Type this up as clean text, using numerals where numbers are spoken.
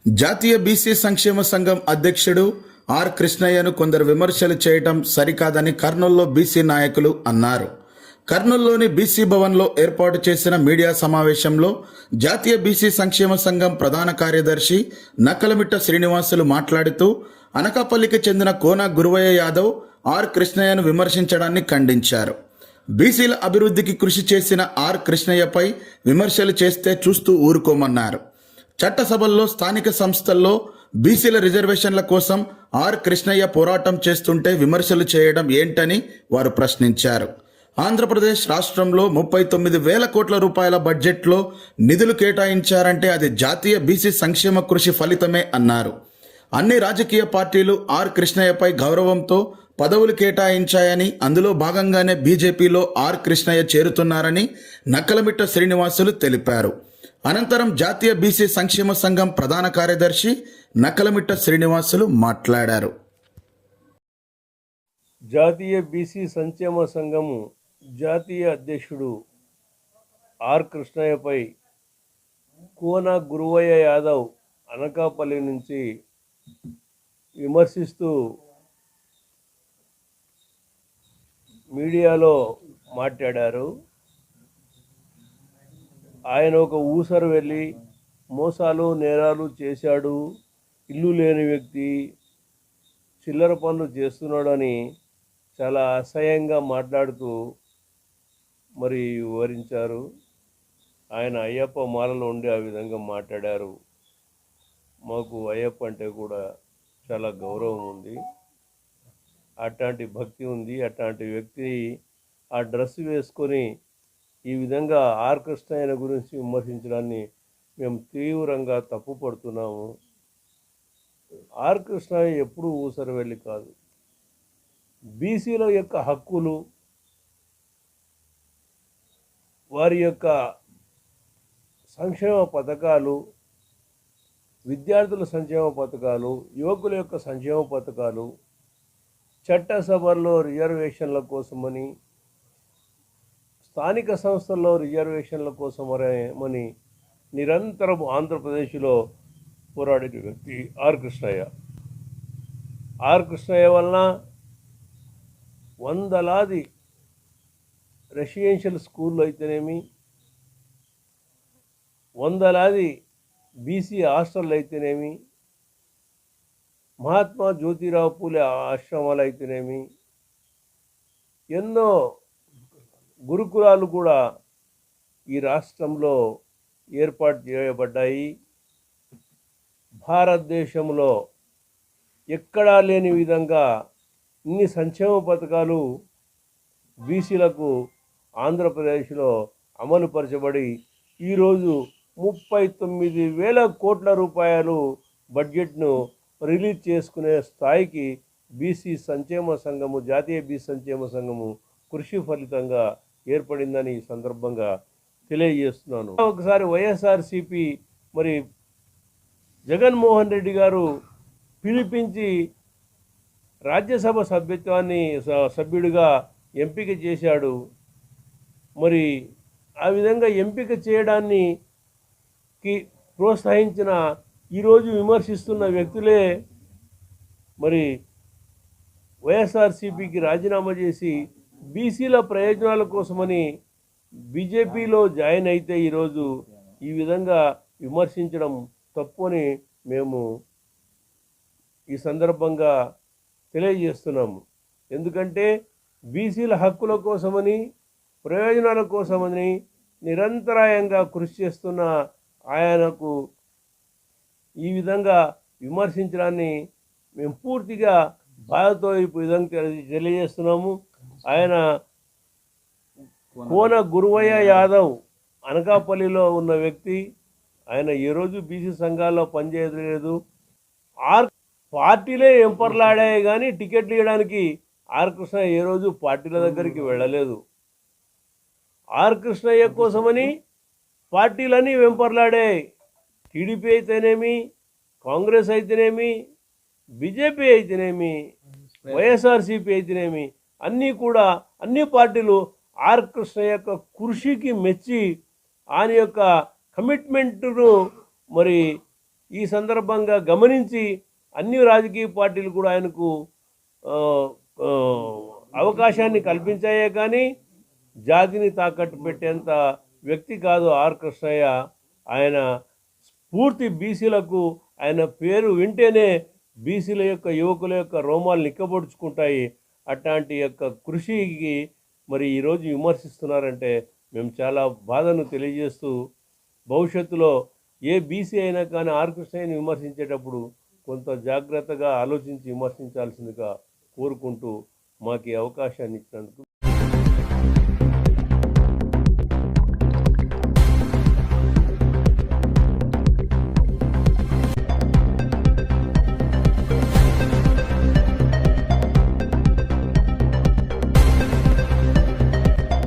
జాతీయ బీసీ సంక్షేమ సంఘం అధ్యక్షుడు ఆర్ కృష్ణయ్యను కొందరు విమర్శలు చేయటం సరికాదని కర్నూలులో బీసీ నాయకులు అన్నారు. కర్నూలులోని బీసీ భవన్లో ఏర్పాటు చేసిన మీడియా సమావేశంలో జాతీయ బీసీ సంక్షేమ సంఘం ప్రధాన కార్యదర్శి నక్కలమిట్ట శ్రీనివాసులు మాట్లాడుతూ అనకాపల్లికి చెందిన కోన గురువయ్య యాదవ్ ఆర్ కృష్ణయ్యను విమర్శించడాన్ని ఖండించారు. బీసీల అభివృద్ధికి కృషి చేసిన ఆర్ కృష్ణయ్యపై విమర్శలు చేస్తే చూస్తూ ఊరుకోమన్నారు. చట్టసభల్లో స్థానిక సంస్థల్లో బీసీల రిజర్వేషన్ల కోసం ఆర్ కృష్ణయ్య పోరాటం చేస్తుంటే విమర్శలు చేయడం ఏంటని వారు ప్రశ్నించారు. ఆంధ్రప్రదేశ్ రాష్ట్రంలో 39,000 కోట్ల రూపాయల బడ్జెట్లో నిధులు కేటాయించారంటే అది జాతీయ బీసీ సంక్షేమ కృషి ఫలితమే అన్నారు. అన్ని రాజకీయ పార్టీలు ఆర్ కృష్ణయ్యపై గౌరవంతో పదవులు కేటాయించాయని, అందులో భాగంగానే బీజేపీలో ఆర్ కృష్ణయ్య చేరుతున్నారని నక్కలమిట్ట శ్రీనివాసులు తెలిపారు. అనంతరం జాతీయ బీసీ సంక్షేమ సంఘం ప్రధాన కార్యదర్శి నక్కలమిట్ట శ్రీనివాసులు మాట్లాడారు. జాతీయ బీసీ సంక్షేమ సంఘము జాతీయ అధ్యక్షుడు ఆర్ కృష్ణయ్యపై కోన గురువయ్య యాదవ్ అనకాపల్లి నుంచి విమర్శిస్తూ మీడియాలో మాట్లాడారు. ఆయన ఒక ఊసరు వెళ్ళి మోసాలు నేరాలు చేశాడు, ఇల్లు లేని వ్యక్తి, చిల్లర పనులు చేస్తున్నాడని చాలా అసహ్యంగా మాట్లాడుతూ మరి వివరించారు. ఆయన అయ్యప్ప మాలలో ఉండి ఆ విధంగా మాట్లాడారు. మాకు అయ్యప్ప అంటే కూడా చాలా గౌరవం ఉంది, అట్లాంటి భక్తి ఉంది. అట్లాంటి వ్యక్తి ఆ డ్రెస్ వేసుకొని ఈ విధంగా ఆర్ కృష్ణయ్య గురించి విమర్శించడాన్ని మేము తీవ్రంగా తప్పుపడుతున్నాము. ఆర్ కృష్ణయ్య ఎప్పుడూ ఊసరు వెళ్ళి కాదు. బీసీల యొక్క హక్కులు, వారి యొక్క సంక్షేమ పథకాలు, విద్యార్థుల సంక్షేమ పథకాలు, యువకుల యొక్క సంక్షేమ పథకాలు, చట్టసభల్లో రిజర్వేషన్ల కోసమని, స్థానిక సంస్థల్లో రిజర్వేషన్ల కోసమని నిరంతరం ఆంధ్రప్రదేశ్లో పోరాడిన వ్యక్తి ఆర్ కృష్ణయ్య. ఆర్ కృష్ణయ్య వలన వందలాది రెసిడెన్షియల్ స్కూళ్ళు అయితేనేమి, వందలాది బీసీ హాస్టళ్ళు అయితేనేమి, మహాత్మా జ్యోతిరావు పూలే ఆశ్రమాలు అయితేనేమి, ఎన్నో గురుకులాలు కూడా ఈ రాష్ట్రంలో ఏర్పాటు చేయబడ్డాయి. భారతదేశంలో ఎక్కడా లేని విధంగా ఇన్ని సంక్షేమ పథకాలు బీసీలకు ఆంధ్రప్రదేశ్లో అమలుపరచబడి ఈరోజు 39,000 కోట్ల రూపాయలు బడ్జెట్ను రిలీజ్ చేసుకునే స్థాయికి బీసీ సంక్షేమ సంఘము, జాతీయ బీసీ సంక్షేమ సంఘము కృషి ఫలితంగా ఏర్పడిందని ఈ సందర్భంగా తెలియజేస్తున్నాను. ఒకసారి వైఎస్ఆర్సీపీ మరి జగన్మోహన్ రెడ్డి గారు పిలిపించి రాజ్యసభ సభ్యుడిగా ఎంపిక చేశాడు. మరి ఆ విధంగా ఎంపిక చేయడాన్ని ప్రోత్సహించిన, ఈరోజు విమర్శిస్తున్న వ్యక్తులే మరి వైఎస్ఆర్సీపీకి రాజీనామా చేసి బీసీల ప్రయోజనాల కోసమని బీజేపీలో జాయిన్ అయితే ఈరోజు ఈ విధంగా విమర్శించడం తప్పు అని మేము ఈ సందర్భంగా తెలియజేస్తున్నాము. ఎందుకంటే బీసీల హక్కుల కోసమని, ప్రయోజనాల కోసమని నిరంతరాయంగా కృషి చేస్తున్న ఆయనకు ఈ విధంగా విమర్శించడాన్ని మేము పూర్తిగా బాధతో ఈ విధంగా తెలియజేస్తున్నాము. ఆయన కోన గురువయ్య యాదవ్ అనకాపల్లిలో ఉన్న వ్యక్తి. ఆయన ఏ రోజు బీసీ సంఘాల్లో పనిచేయలేదు. పార్టీలే ఎంపర్లాడాయి కానీ టికెట్లు ఇవ్వడానికి ఆర్ కృష్ణయ్య ఏ రోజు పార్టీల దగ్గరికి వెళ్ళలేదు. ఆర్ కృష్ణయ్య కోసమని పార్టీలన్నీ వెంపర్లాడాయి. టీడీపీ అయితేనేమి, కాంగ్రెస్ అయితేనేమి, బీజేపీ అయితేనేమి, వైఎస్ఆర్సీపీ అయితేనేమి, అన్ని పార్టీలు ఆర్ కృష్ణయ్య యొక్క కృషికి మెచ్చి ఆయన యొక్క కమిట్మెంటును మరి ఈ సందర్భంగా గమనించి అన్ని రాజకీయ పార్టీలు కూడా ఆయనకు ఆ, ఆ, అవకాశాన్ని కల్పించాయే కానీ జాతిని తాకట్టు పెట్టేంత వ్యక్తి కాదు ఆర్ కృష్ణయ్య. ఆయన పూర్తి బీసీలకు ఆయన పేరు వింటేనే బీసీల యొక్క యువకుల యొక్క రోమాలు నిక్కబొడుచుకుంటాయి. అట్లాంటి యొక్క కృషికి మరి ఈరోజు విమర్శిస్తున్నారంటే మేము చాలా బాధను తెలియజేస్తూ, భవిష్యత్తులో ఏ బీసీ అయినా కానీ ఆర్ కృష్ణయ్యని విమర్శించేటప్పుడు కొంత జాగ్రత్తగా ఆలోచించి విమర్శించాల్సిందిగా కోరుకుంటూ మాకు ఈ అవకాశాన్ని ఇచ్చినందుకు